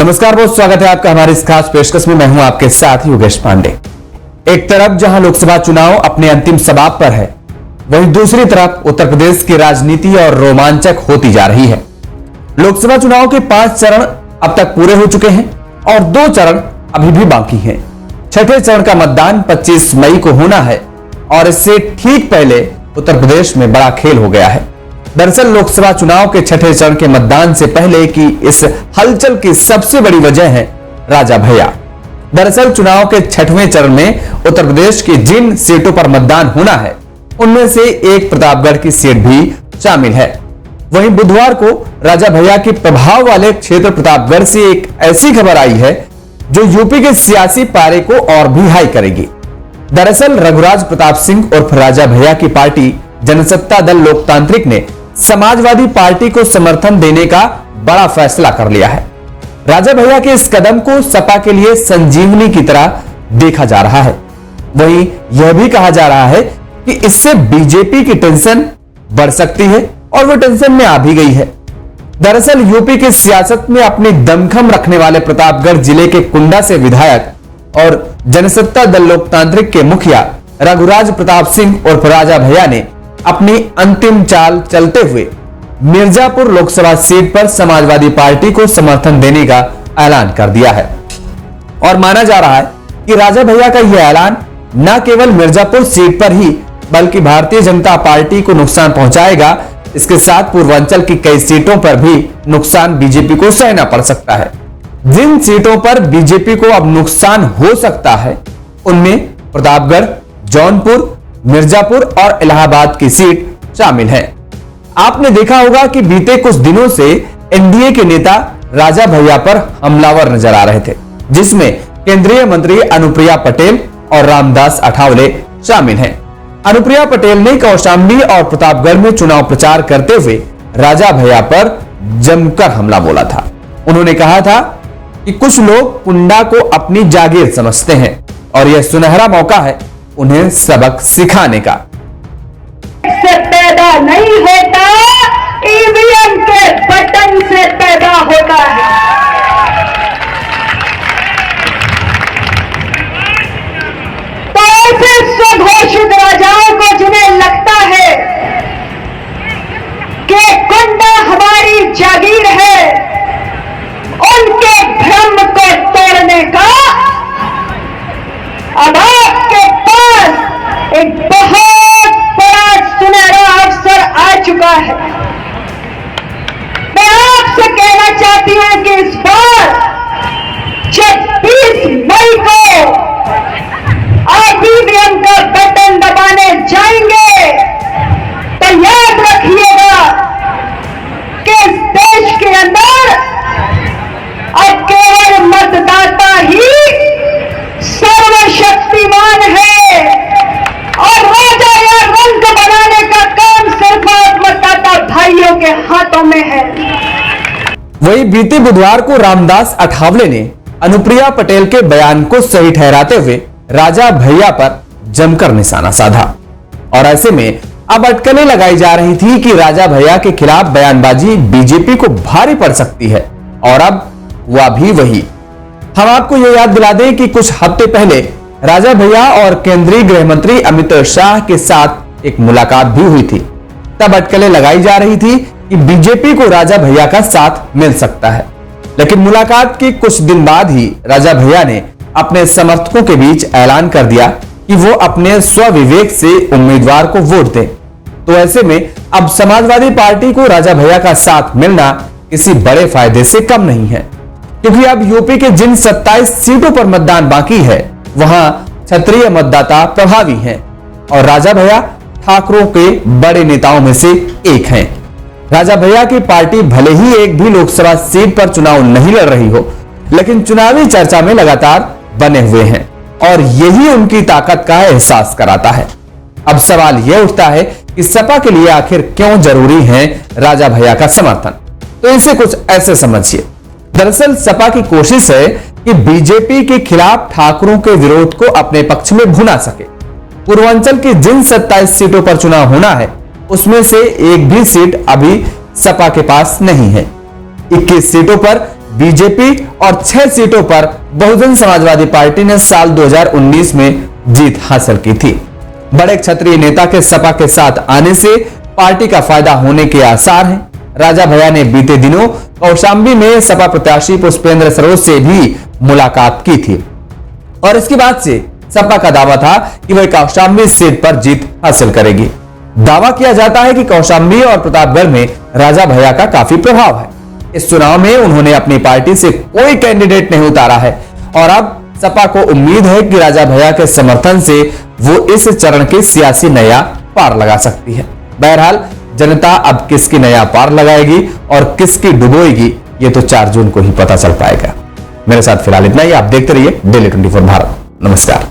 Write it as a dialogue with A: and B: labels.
A: नमस्कार, बहुत स्वागत है आपका हमारी इस खास पेशकश में। मैं हूं आपके साथ योगेश पांडे। एक तरफ जहां लोकसभा चुनाव अपने अंतिम सबाब पर है, वहीं दूसरी तरफ उत्तर प्रदेश की राजनीति और रोमांचक होती जा रही है। लोकसभा चुनाव के 5 चरण अब तक पूरे हो चुके हैं और 2 चरण अभी भी बाकी हैं। छठे चरण का मतदान 25 मई को होना है और इससे ठीक पहले उत्तर प्रदेश में बड़ा खेल हो गया है। दरअसल लोकसभा चुनाव के छठे चरण के मतदान से पहले की इस हलचल की सबसे बड़ी वजह है राजा भैया। दरअसल चुनाव के छठवें चरण में उत्तर प्रदेश की जिन सीटों पर मतदान होना है, उनमें से एक प्रतापगढ़ की सीट भी शामिल है। वहीं बुधवार को राजा भैया के प्रभाव वाले क्षेत्र प्रतापगढ़ से एक ऐसी खबर आई है जो यूपी के सियासी पारे को और भी हाई करेगी। दरअसल रघुराज प्रताप सिंह उर्फ राजा भैया की पार्टी जनसत्ता दल लोकतांत्रिक ने समाजवादी पार्टी को समर्थन देने का बड़ा फैसला कर लिया है। राजा भैया के इस कदम को सपा के लिए संजीवनी की तरह देखा जा रहा है। वहीं यह भी कहा जा रहा है कि इससे बीजेपी की टेंशन बढ़ सकती है और वो टेंशन में आ भी गई है। दरअसल यूपी की सियासत में अपनी दमखम रखने वाले प्रतापगढ़ जिले के कुंडा से विधायक और जनसत्ता दल लोकतांत्रिक के मुखिया रघुराज प्रताप सिंह उर्फ राजा भैया ने अपनी अंतिम चाल चलते हुए मिर्जापुर लोकसभा सीट पर समाजवादी पार्टी को समर्थन देने का ऐलान कर दिया है। और माना जा रहा है कि राजा भैया का यह ऐलान न केवल मिर्जापुर सीट पर ही बल्कि भारतीय जनता पार्टी को नुकसान पहुंचाएगा, इसके साथ पूर्वांचल की कई सीटों पर भी नुकसान बीजेपी को सहना पड़ सकता है। जिन सीटों पर बीजेपी को अब नुकसान हो सकता है उनमें प्रतापगढ़, जौनपुर, मिर्जापुर और इलाहाबाद की सीट शामिल है। आपने देखा होगा कि बीते कुछ दिनों से एनडीए के नेता राजा भैया पर हमलावर नजर आ रहे थे, जिसमें केंद्रीय मंत्री अनुप्रिया पटेल और रामदास अठावले शामिल हैं। अनुप्रिया पटेल ने कौशाम्बी और प्रतापगढ़ में चुनाव प्रचार करते हुए राजा भैया पर जमकर हमला बोला था। उन्होंने कहा था कि कुछ लोग कुंडा को अपनी जागीर समझते हैं और यह सुनहरा मौका है उन्हें सबक सिखाने का।
B: से पैदा नहीं होता, ईवीएम के बटन से पैदा होता है। तो ऐसे स्वघोषित राजाओं को जिन्हें लगता है कि कुंडा हमारी जागीर है, उनके भ्रम को तोड़ने का अब आपके पास एक बहुत बड़ा सुनहरा अवसर आ चुका है। मैं आपसे कहना चाहती हूं कि इस बार 26 मई को आप ईवीएम का बटन दबाने जाएंगे तो याद रखिएगा कि इस देश के अंदर अब केवल मतदाता ही सर्वशक्तिमान है और राजा या रंग बनाने का काम सिर्फ मतदाता भाइयों के हाथों में है।
A: वही बीते बुधवार को रामदास अठावले ने अनुप्रिया पटेल के बयान को सही ठहराते हुए राजा भैया पर जमकर निशाना साधा और ऐसे में अब अटकलें लगाई जा रही थी कि राजा भैया के खिलाफ बयानबाजी बीजेपी को भारी पड़ सकती है। और अब हुआ भी वही। हम आपको यह याद दिला दें कि कुछ हफ्ते पहले राजा भैया और केंद्रीय गृह मंत्री अमित शाह के साथ एक मुलाकात भी हुई थी। तब अटकलें लगाई जा रही थी कि बीजेपी को राजा भैया का साथ मिल सकता है, लेकिन मुलाकात के कुछ दिन बाद ही राजा भैया ने अपने समर्थकों के बीच ऐलान कर दिया कि वो अपने स्वविवेक से उम्मीदवार को वोट दें। तो ऐसे में अब समाजवादी पार्टी को राजा भैया का साथ मिलना किसी बड़े फायदे से कम नहीं है, क्योंकि अब यूपी के जिन 27 सीटों पर मतदान बाकी है वहां क्षत्रिय मतदाता प्रभावी हैं और राजा भैया ठाकरों के बड़े नेताओं में से एक हैं। राजा भैया की पार्टी भले ही एक भी लोकसभा सीट पर चुनाव नहीं लड़ रही हो, लेकिन चुनावी चर्चा में लगातार बने हुए हैं और यही उनकी ताकत का एहसास कराता है। अब सवाल यह उठता है कि सपा के लिए आखिर क्यों जरूरी है राजा भैया का समर्थन। तो इसे कुछ ऐसे समझिए। दरअसल सपा की कोशिश है कि बीजेपी के खिलाफ ठाकरों के विरोध को अपने पक्ष में भुना सके। पूर्वांचल की जिन 27 सीटों पर चुनाव होना है उसमें से एक भी सीट अभी सपा के पास नहीं है। 21 सीटों पर बीजेपी और 6 सीटों पर बहुजन समाजवादी पार्टी ने साल 2019 में जीत हासिल की थी। बड़े क्षत्रिय नेता के सपा के साथ आने से पार्टी का फायदा होने के आसार हैं। राजा भैया ने बीते दिनों कौशांबी में सपा प्रत्याशी पुष्पेंद्र सरोज से भी मुलाकात की थी और इसके बाद से सपा का दावा था कि वह कौशांबी सीट पर जीत हासिल करेगी। दावा किया जाता है कि कौशांबी और प्रतापगढ़ में राजा भैया का काफी प्रभाव है। इस चुनाव में उन्होंने अपनी पार्टी से कोई कैंडिडेट नहीं उतारा है और अब सपा को उम्मीद है कि राजा भैया के समर्थन से वो इस चरण की सियासी नया पार लगा सकती है। बहरहाल जनता अब किसकी नया पार लगाएगी और किसकी डुबोएगी, ये तो 4 जून को ही पता चल पाएगा। मेरे साथ फिलहाल इतना ही। आप देखते रहिए Daily 24 भारत। नमस्कार।